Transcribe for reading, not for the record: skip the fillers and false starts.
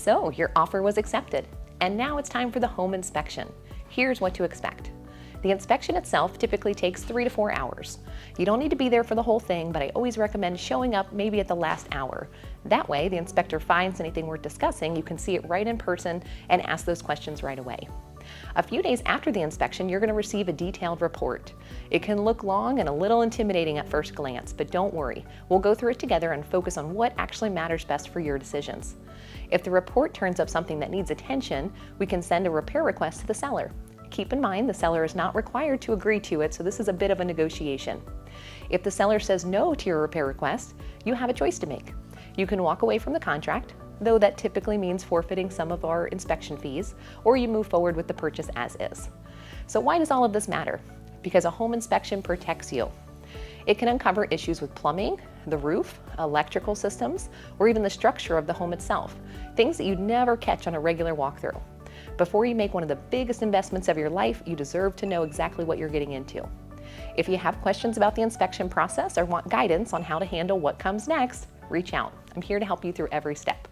So your offer was accepted, and now it's time for the home inspection. Here's what to expect. The inspection itself typically takes 3 to 4 hours. You don't need to be there for the whole thing, but I always recommend showing up maybe at the last hour. That way, the inspector finds anything worth discussing, you can see it right in person and ask those questions right away. A few days after the inspection, you're going to receive a detailed report. It can look long and a little intimidating at first glance, but don't worry. We'll go through it together and focus on what actually matters best for your decisions. If the report turns up something that needs attention, we can send a repair request to the seller. Keep in mind, the seller is not required to agree to it, so this is a bit of a negotiation. If the seller says no to your repair request, you have a choice to make. You can walk away from the contract, though that typically means forfeiting some of our inspection fees, or you move forward with the purchase as is. So why does all of this matter? Because a home inspection protects you. It can uncover issues with plumbing, the roof, electrical systems, or even the structure of the home itself, things that you'd never catch on a regular walkthrough. Before you make one of the biggest investments of your life, you deserve to know exactly what you're getting into. If you have questions about the inspection process or want guidance on how to handle what comes next, reach out. I'm here to help you through every step.